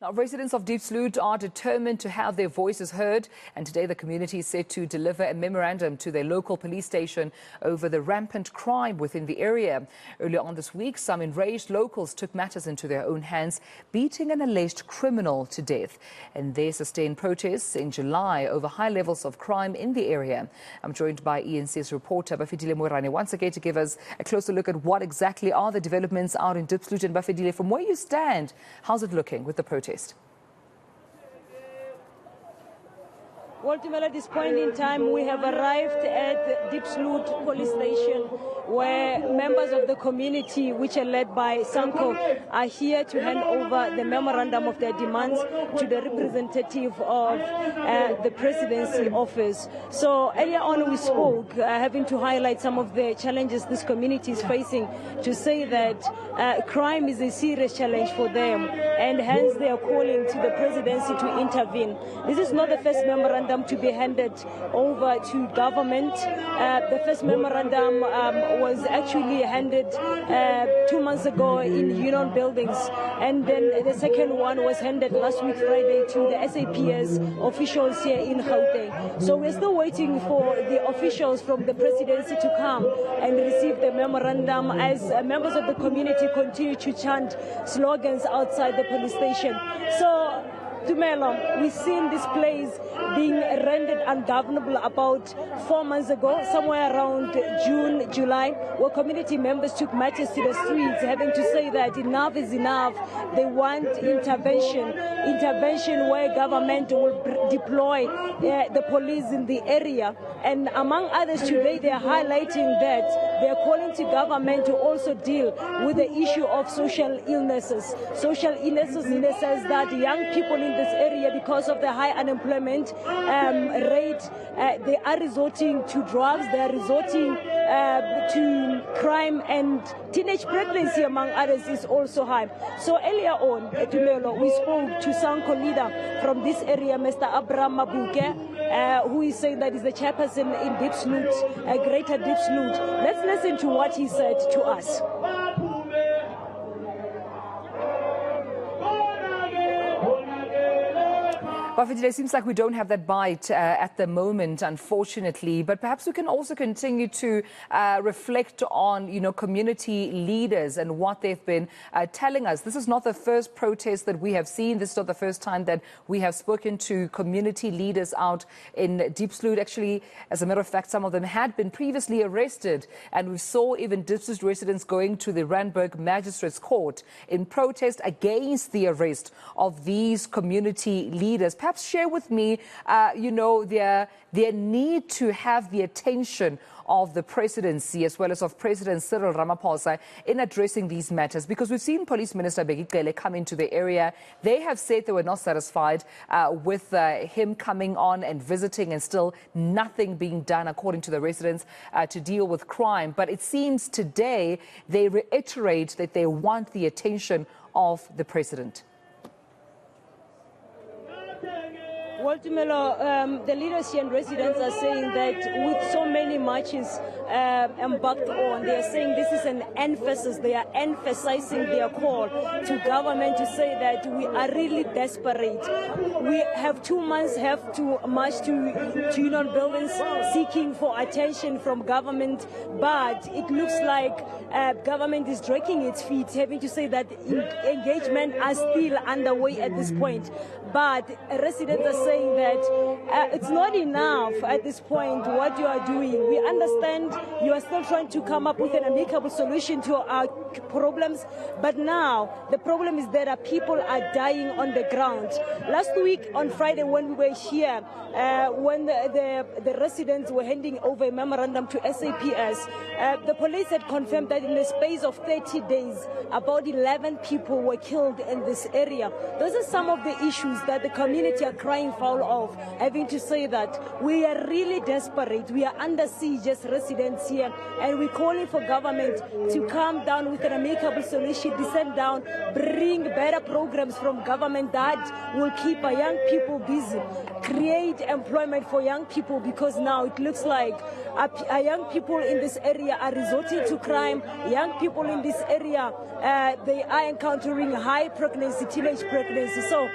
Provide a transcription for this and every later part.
Now, residents of Diepsloot are determined to have their voices heard, and today the community is set to deliver a memorandum to their local police station over the rampant crime within the area. Earlier on this week, some enraged locals took matters into their own hands, beating an alleged criminal to death. And they sustained protests in July over high levels of crime in the area. I'm joined by eNCA's reporter, Bafedile Moerane, once again to give us a closer look at what exactly are the developments out in Diepsloot. And Bafedile, from where you stand, how's it looking with the protest? Well, at this point in time, we have arrived at Diepsloot police station, where members of the community, which are led by SANCO, are here to hand over the memorandum of their demands to the representative of the presidency office. So earlier on we spoke, having to highlight some of the challenges this community is facing, to say that crime is a serious challenge for them, and hence they are calling to the presidency to intervene. This is not the first memorandum to be handed over to government. The first memorandum was actually handed 2 months ago in Union Buildings, and then the second one was handed last week Friday to the SAPS officials here in Gauteng. So we're still waiting for the officials from the presidency to come and receive the memorandum, as members of the community continue to chant slogans outside the police station. So Tumelo, we've seen this place being rendered ungovernable about 4 months ago, somewhere around June, July, where community members took matters to the streets, having to say that enough is enough. They want intervention where government will deploy the police in the area. And among others, today they are highlighting that they are calling to government to also deal with the issue of social illnesses. Social illnesses in the sense that young people in this area, because of the high unemployment rate, they are resorting to drugs, they are resorting to crime, and teenage pregnancy, among others, is also high. So earlier on, Tumelo, we spoke to SANCO leader from this area, Mr. Abraham Mabuke, who is saying that is the chairperson in Diepsloot, Greater Diepsloot. Let's listen to what he said to us. Bafedile, it seems like we don't have that bite at the moment, unfortunately, but perhaps we can also continue to reflect on, community leaders and what they've been telling us. This is not the first protest that we have seen. This is not the first time that we have spoken to community leaders out in Diepsloot. Actually, as a matter of fact, some of them had been previously arrested, and we saw even Diepsloot residents going to the Randburg Magistrates Court in protest against the arrest of these community leaders. Perhaps share with me, their need to have the attention of the presidency as well as of President Cyril Ramaphosa in addressing these matters, because we've seen Police Minister Bafedile come into the area. They have said they were not satisfied with him coming on and visiting, and still nothing being done, according to the residents, to deal with crime. But it seems today they reiterate that they want the attention of the president. Well, Tumelo, the leaders here and residents are saying that with so many marches embarked on, they are saying this is an emphasis. They are emphasizing their call to government to say that we are really desperate. We have 2 months have to march to Union Buildings seeking for attention from government, but it looks like government is dragging its feet, having to say that engagement are still underway at this point. But residents are saying that it's not enough at this point what you are doing. We understand you are still trying to come up with an amicable solution to our problems, but now the problem is that people are dying on the ground. Last week on Friday, when we were here, when the residents were handing over a memorandum to SAPS, the police had confirmed that in the space of 30 days, about 11 people were killed in this area. Those are some of the issues that the community are crying foul of, having to say that we are really desperate. We are under siege as residents here, and we're calling for government to come down with an amicable solution, descend down, bring better programs from government that will keep our young people busy. create employment for young people, because now it looks like young people in this area are resorting to crime. Young people in this area, they are encountering high pregnancy, teenage pregnancy. So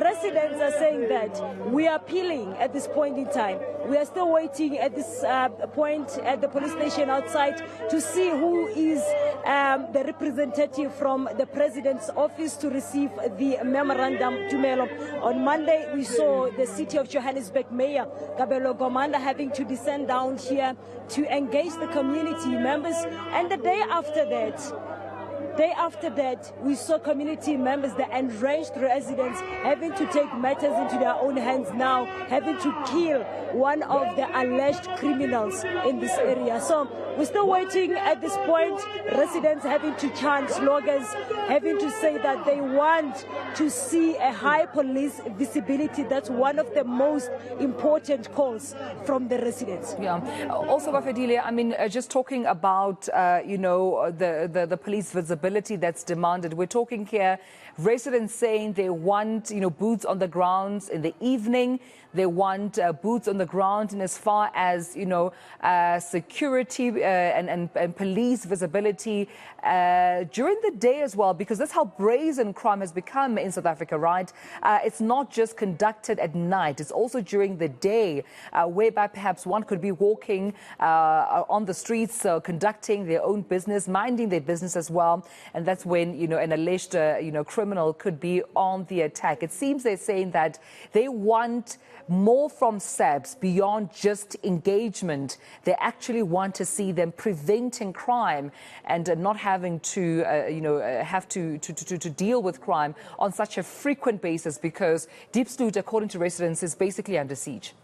residents are saying that we are appealing at this point in time. We are still waiting at this point at the police station outside to see who is the representative from the president's office to receive the memorandum. Tumelo. On Monday, we saw the city of Johannesburg Mayor Kabelo Gomanda having to descend down here to engage the community members, and the day after that, we saw community members, the enraged residents, having to take matters into their own hands now, having to kill one of the alleged criminals in this area. So we're still waiting at this point. Residents having to chant slogans, having to say that they want to see a high police visibility. That's one of the most important calls from the residents. Yeah. Also, Bafedile, I mean, just talking about, the police visibility that's demanded. We're talking here, residents saying they want, boots on the ground in the evening. They want boots on the ground, and as far as, security and police visibility during the day as well, because that's how brazen crime has become in South Africa, right? It's not just conducted at night. It's also during the day, whereby perhaps one could be walking on the streets, conducting their own business, minding their business as well. And that's when, an alleged, criminal could be on the attack. It seems they're saying that they want more from SABS beyond just engagement. They actually want to see them preventing crime and not having to, have to deal with crime on such a frequent basis, because Diepsloot, according to residents, is basically under siege.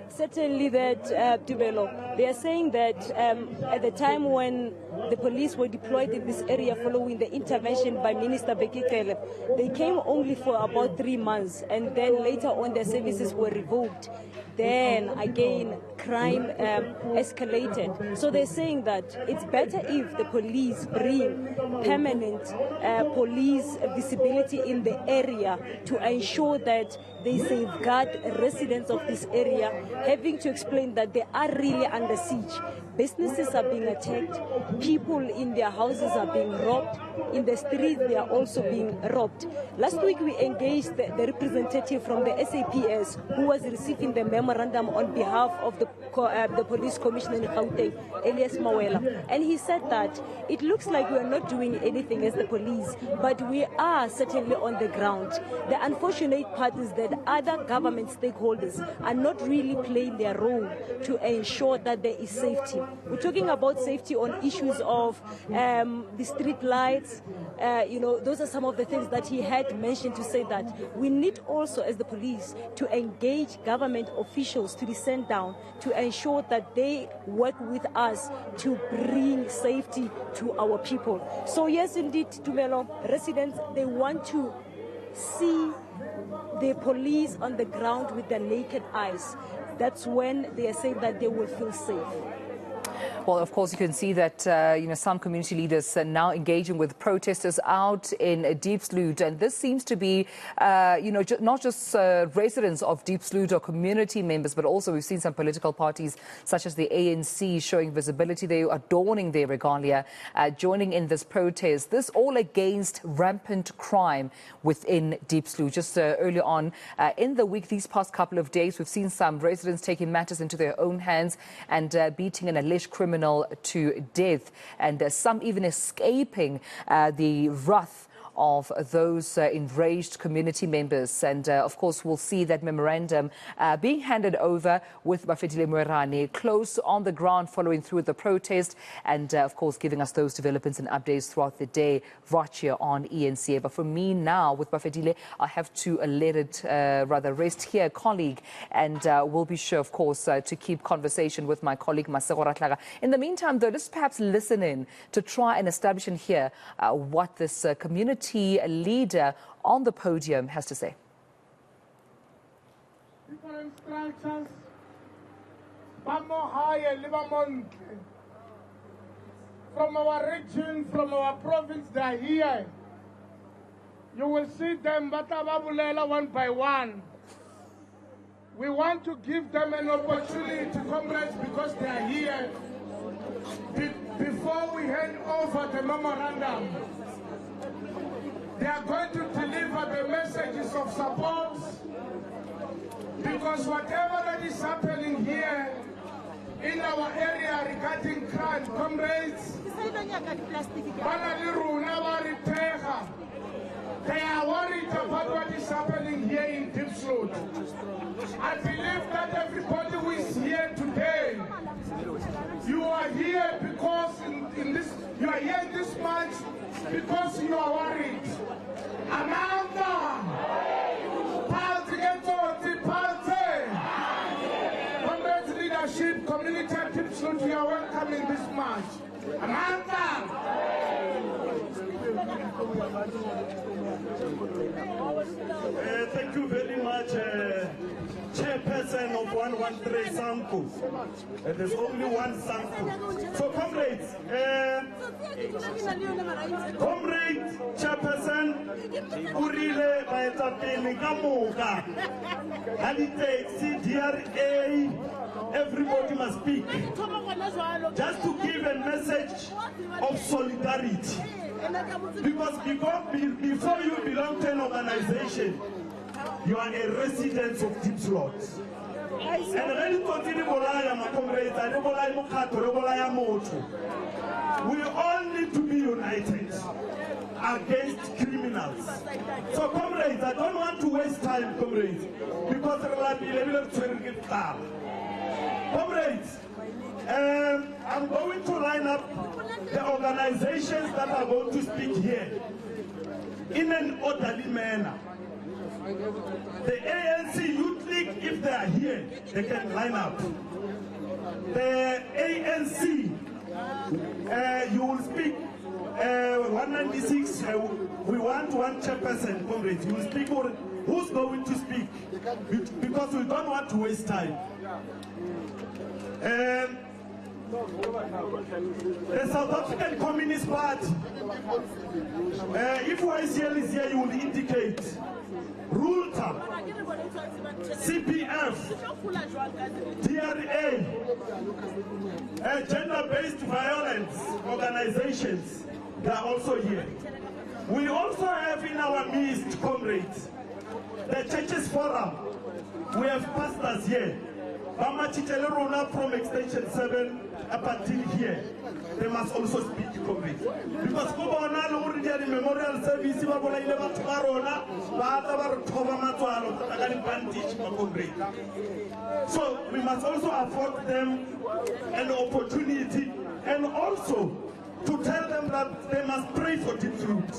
Certainly that, Tubelo. They are saying that at the time when the police were deployed in this area following the intervention by Minister Bafedile, they came only for about 3 months, and then later on their services were revoked. Then again, crime escalated. So they're saying that it's better if the police bring permanent police visibility in the area to ensure that they safeguard residents of this area, having to explain that they are really under siege. Businesses are being attacked, people in their houses are being robbed, in the streets they are also being robbed. Last week we engaged the representative from the SAPS who was receiving the memorandum on behalf of the police commissioner in Gauteng, Elias Mawela, and he said that it looks like we are not doing anything as the police, but we are certainly on the ground. The unfortunate part is that other government stakeholders are not really playing their role to ensure that there is safety. We're talking about safety on issues of the street lights. Those are some of the things that he had mentioned, to say that we need also, as the police, to engage government officials to descend down to ensure that they work with us to bring safety to our people. So yes, indeed, Tumelo, residents, they want to see the police on the ground with their naked eyes. That's when they are saying that they will feel safe. Well, of course, you can see that, some community leaders are now engaging with protesters out in Diepsloot. And this seems to be, not just residents of Diepsloot or community members, but also we've seen some political parties such as the ANC showing visibility. They are adorning their regalia, joining in this protest. This all against rampant crime within Diepsloot. Just earlier on in the week, these past couple of days, we've seen some residents taking matters into their own hands and beating an alleged criminal to death, and some even escaping the wrath of those enraged community members. And of course, we'll see that memorandum being handed over with Bafedile Moerane close on the ground, following through the protest, and of course, giving us those developments and updates throughout the day right here on eNCA. But for me now, with Bafedile, I have to let it rest here, colleague, and we'll be sure, of course, to keep conversation with my colleague, Masego Ratlaga. In the meantime, though, let's perhaps listen in to try and establish and hear what this community leader on the podium has to say. Different structures, from our region, from our province, they are here You will see them batababulela one by one. We want to give them an opportunity, comrades, because they are here. Before we hand over the memorandum, they are going to deliver the messages of support, because whatever that is happening here in our area regarding crime, comrades, they are worried about what is happening here in Diepsloot. I believe that everybody who is here today, you are here because you are here this much because you are worried. Amanda! Comrades leadership, community at Diepsloot, you are welcome in this march. Amanda! Thank you very much, Chairperson of 113 Sanku. There's only one Sanku. So, comrades, comrade Chairperson, Urile Baetapeli Kamuka, Halitek, CDRA, everybody must speak. Just to give a message of solidarity. Because before you belong to an organization, you are a resident of Diepsloot. And when you continue we all need to be united against criminals. So comrades, I don't want to waste time, comrades, because comrades, I'm going to line up the organizations that are going to speak here in an orderly manner. The ANC Youth League, if they are here, they can line up. The ANC, you will speak 196, we want one chairperson, comrades. You will speak, who's going to speak? Because we don't want to waste time. The South African Communist Party, if YCL is here, you will indicate. RULTA, CPF, DRA, gender-based violence organizations, they are also here. We also have in our midst, comrades, the Churches Forum. We have pastors here. Bama Chitelerona from Extension 7 up until here. They must also speak, comrades. Because the memorial service, so we must also afford them an opportunity and also to tell them that they must pray for Diepsloot.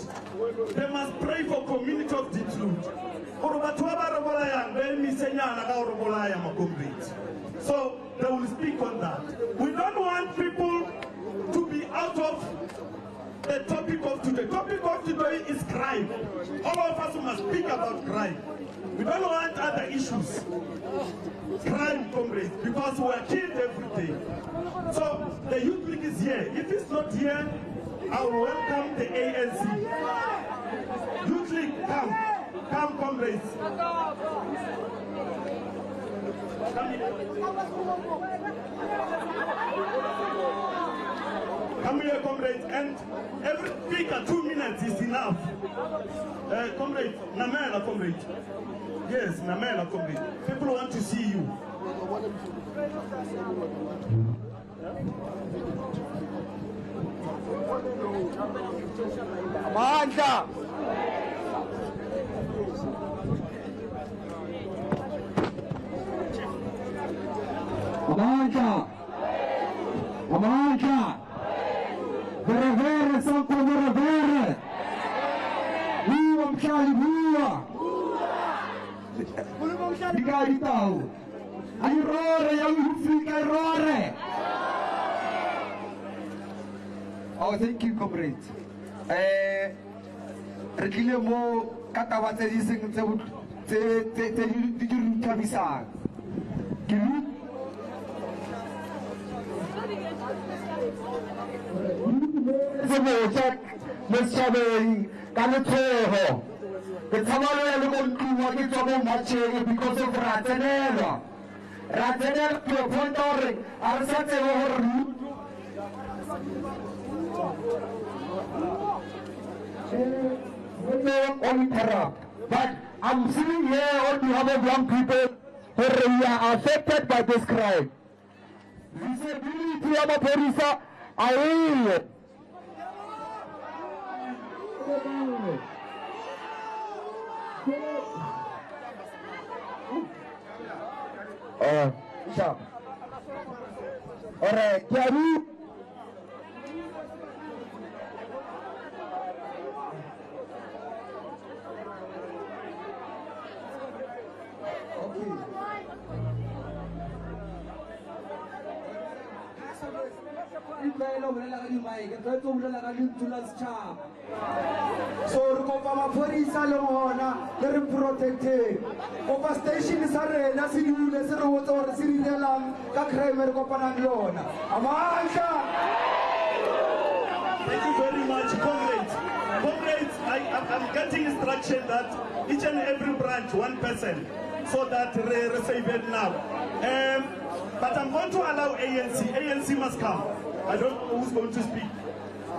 They must pray for community of Diepsloot. So they will speak on that. We don't want people to be out of the topic of today. The topic of today is crime. All of us must speak about crime. We don't want other issues. Crime, comrades, because we are killed every day. So the Youth League is here. If it's not here, I will welcome the ANC. Youth League, come. Come, comrades. Come here. Come here, comrades. And every speaker, 2 minutes is enough. Comrades, Namela, comrades. Yes, Namela, comrades. People want to see you. Amanda! Amanda! Amanda! Verevere, Sanko Verevere! Viva Mchali, viva! Bigari tau! Ai rore, yang fica rore! Oh, thank you, comrade. Rekile mo katawatse di sing te di kabisa. Kilu Zemo check Mr. Kanetho ke tsamalo ya le kontluwa ke tswa mo matšheng because of ra tsenelwa to a point gore a re sa tsebe gore interrupt. But I'm sitting here on behalf of young people who are affected by this crime. Visibility of the police are real. Sharp. All right, can you? So kopa maphorisa le gona le re protecting kopa station sa rena se dule se re botsa gore se direlang ka crime re kopana le yona amandla. Thank you very much, comrades. Comrades, I'm getting instruction that each and every branch, one person, so that we save it now. But I'm going to allow ANC. ANC must come. I don't know who's going to speak.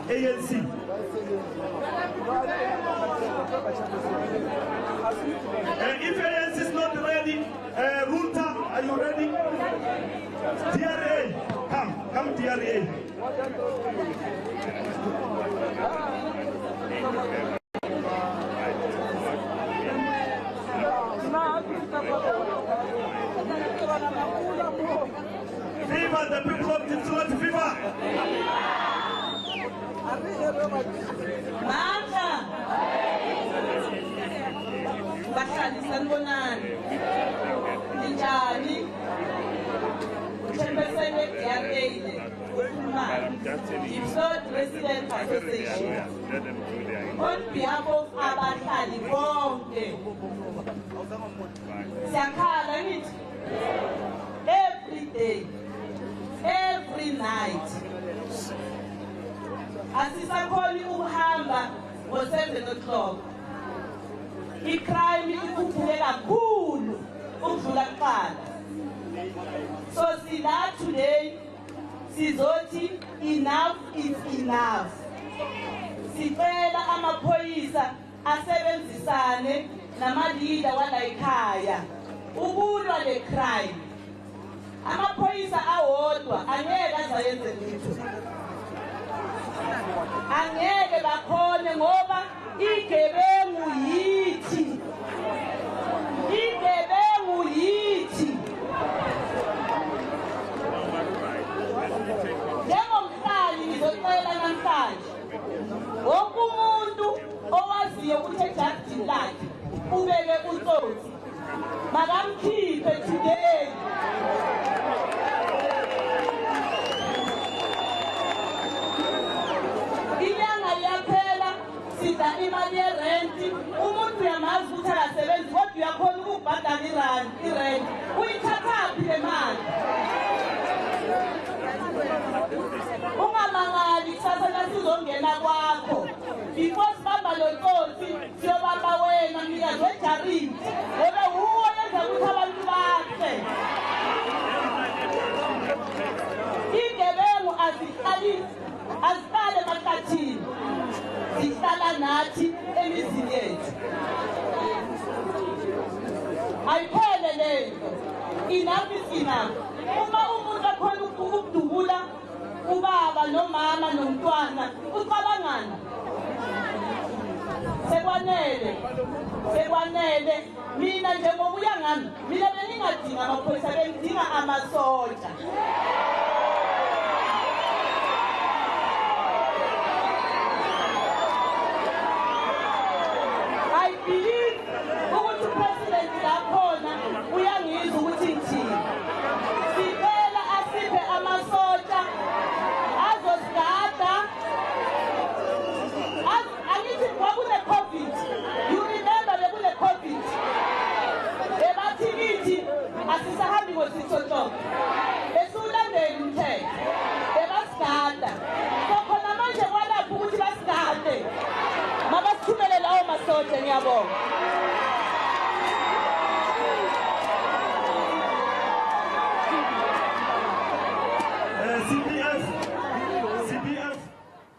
ANC. If ANC is not ready, Ruta, are you ready? DRA, come DRA. Viva the people of Diepsloot, viva! Mama! Bahlali sanibonani. Njani? Chairperson DRA Diepsloot Resident Association. On behalf of abahlali bonke. Siyakhala ngithi every day, every night. Asisakhona ukuhamba ngo-7 o'clock. I-crime ikhuphuke kakhulu ukudlula kuqala. So sila today sizothi enough is enough. Sicela amaphoyisa asebenzisane nama-leader wala ekhaya ukulwa le crime. Amaphoyisa awodwa angeke azayenze lutho. Angeke bakhone ngoba igebengu yithi. Igebengu yithi. Njengomhlali ngizocela namhlanje wonke umuntu owaziyo ukuthi ejardini lakhe ubeke utsotsi makamkhiphe today. Inyanga iyaphela sidla imali yerenti umuntu uyamazi ukuthi akasebenzi kodwa uyakhona ukubhadala irenti uyithathaphi le mali. Ungamangali kusasa nasizongena kwakho because bamba lo tsotsi siyobamba wena mnikazi wejarini ngoba uwo yenza ukuthi abantu bakhe. Igebengu aziqale emahlathini zihlala nathi emizini yethu. Ayiphele lento. Enough is enough. Uma umuntu akhona ukudubula ubaba nomama nomntwana ucabangani? Sekwanele mina njengoba uya ngami mina beningadinga amaphoyisa bengidinga amasoja. I believe ukuthi president lakhona uyangizwa ukuthi ngithini. Sicela asiphe amasoja azosigada. Angithi kwakune COVID. You remember bekune COVID. Bebathi kithi asisahambi ngosithothoko. Besulandela lote ngiyabonga.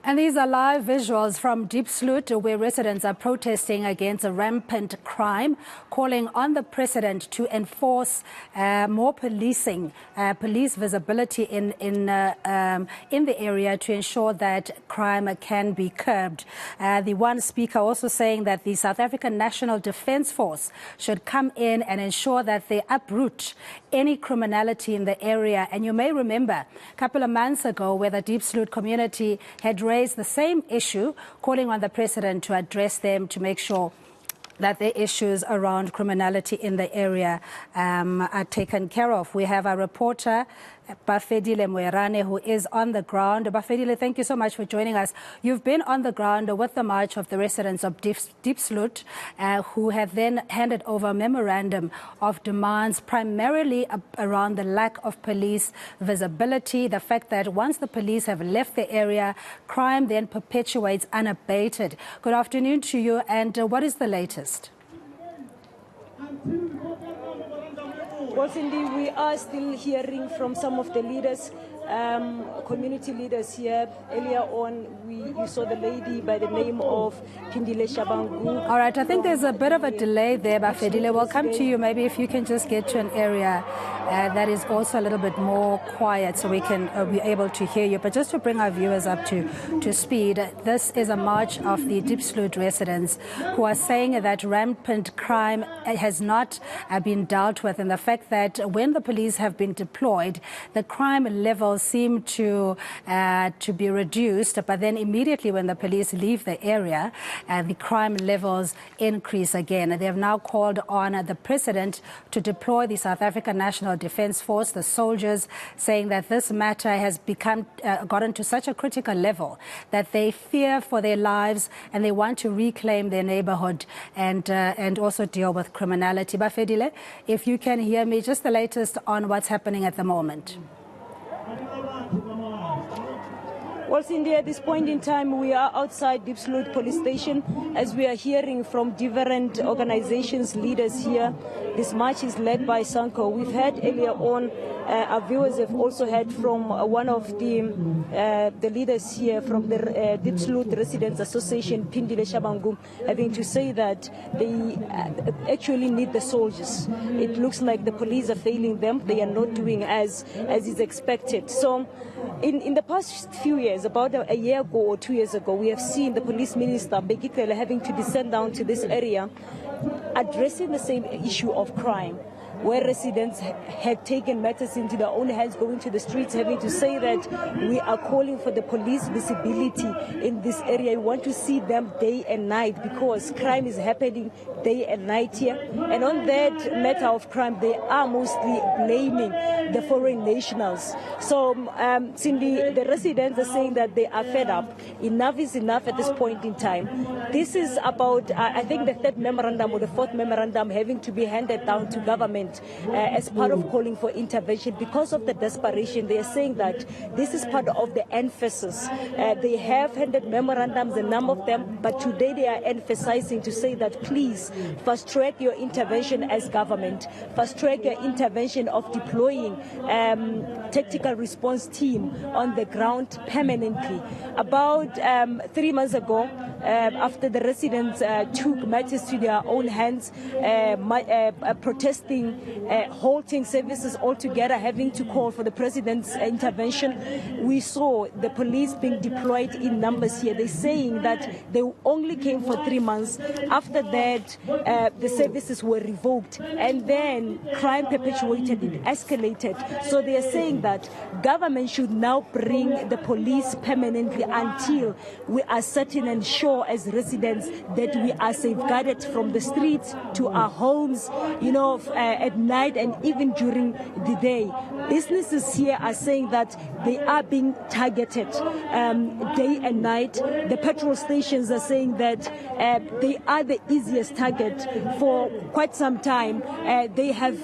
And these are live visuals from Diepsloot, where residents are protesting against a rampant crime, calling on the president to enforce more policing, police visibility in the area to ensure that crime can be curbed. The one speaker also saying that the South African National Defence Force should come in and ensure that they uproot any criminality in the area. And you may remember a couple of months ago where the Diepsloot community had raised the same issue, calling on the president to address them to make sure that the issues around criminality in the area are taken care of. We have our reporter, Bafedile Moerane, who is on the ground. Bafedile, thank you so much for joining us. You've been on the ground with the march of the residents of Diepsloot, who have then handed over a memorandum of demands primarily around the lack of police visibility, the fact that once the police have left the area, crime then perpetuates unabated. Good afternoon to you, and what is the latest? Well, Cindy, we are still hearing from some of the leaders, community leaders here. Earlier on, you saw the lady by the name of Pindile Shabangu. All right, I think there's a bit of a delay there, Bafedile. We'll come to you. Maybe if you can just get to an area that is also a little bit more quiet so we can be able to hear you. But just to bring our viewers up to speed, this is a march of the Diepsloot residents who are saying that rampant crime has not been dealt with, and the fact that when the police have been deployed, the crime levels seem to be reduced, but then immediately when the police leave the area, the crime levels increase again. They have now called on the president to deploy the South African National Defence Force, the soldiers, saying that this matter has gotten to such a critical level that they fear for their lives and they want to reclaim their neighborhood and also deal with criminality. Bafedile, if you can hear me, just the latest on what's happening at the moment. Well, Cindy, at this point in time, we are outside Diepsloot police station as we are hearing from different organizations, leaders here. This march is led by Sanko. We've heard earlier on, our viewers have also heard from one of the leaders here from the Diepsloot Residents Association, Pindile Shabangu, having to say that they actually need the soldiers. It looks like the police are failing them. They are not doing as is expected. So in the past few years, about a year ago or 2 years ago, we have seen the police minister, Bafedile, having to descend down to this area, addressing the same issue of crime, where residents had taken matters into their own hands, going to the streets, having to say that we are calling for the police visibility in this area. We want to see them day and night because crime is happening day and night here. And on that matter of crime, they are mostly blaming the foreign nationals. So, Cindy, the residents are saying that they are fed up. Enough is enough at this point in time. This is about, I think, the third memorandum or the fourth memorandum having to be handed down to government as part of calling for intervention because of the desperation. They are saying that this is part of the emphasis. They have handed memorandums, a number of them, but today they are emphasizing to say that please fast track your intervention as government, fast track your intervention of deploying tactical response team on the ground permanently. About 3 months ago, after the residents took matters to their own hands, protesting, halting services altogether, having to call for the president's intervention, we saw the police being deployed in numbers here. They're saying that they only came for 3 months. After that, the services were revoked, and then crime perpetuated, it escalated. So they are saying that government should now bring the police permanently until we are certain and sure as residents that we are safeguarded from the streets to our homes, at night and even during the day. Businesses here are saying that they are being targeted day and night. The petrol stations are saying that they are the easiest target for quite some time. They have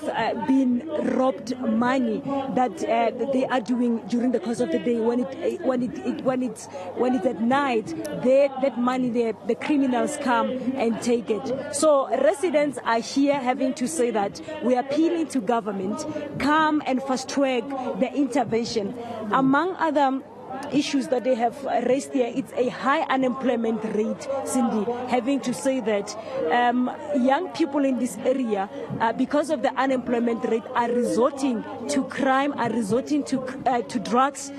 been robbed money that they are doing during the course of the day. When it's at night, that money money, the criminals come and take it. So residents are here having to say that we are appealing to government, come and fast-track the intervention. Among other issues that they have raised here, it's a high unemployment rate, Cindy, having to say that young people in this area, because of the unemployment rate, are resorting to crime, are resorting to drugs,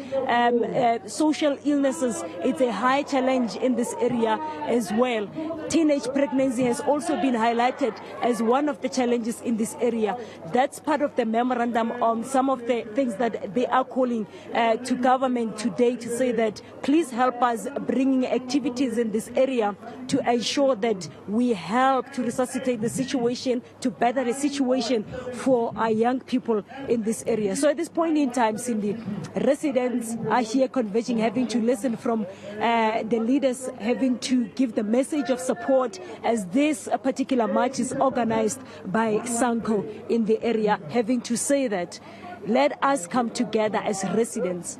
social illnesses. It's a high challenge in this area as well. Teenage pregnancy has also been highlighted as one of the challenges in this area. That's part of the memorandum on some of the things that they are calling to government today, to say that please help us bringing activities in this area to ensure that we help to resuscitate the situation, to better the situation for our young people in this area. So at this point in time, Cindy, residents are here converging, having to listen from the leaders, having to give the message of support as this particular march is organized by SANCO in the area, having to say that let us come together as residents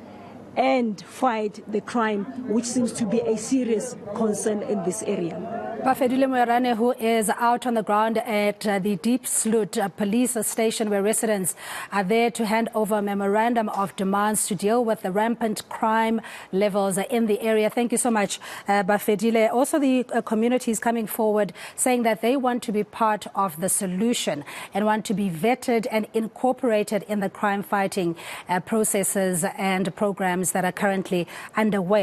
and fight the crime, which seems to be a serious concern in this area. Bafedile Moerane, who is out on the ground at the Diepsloot police station, where residents are there to hand over a memorandum of demands to deal with the rampant crime levels in the area. Thank you so much, Bafedile. Also, the community is coming forward saying that they want to be part of the solution and want to be vetted and incorporated in the crime fighting processes and programs that are currently underway.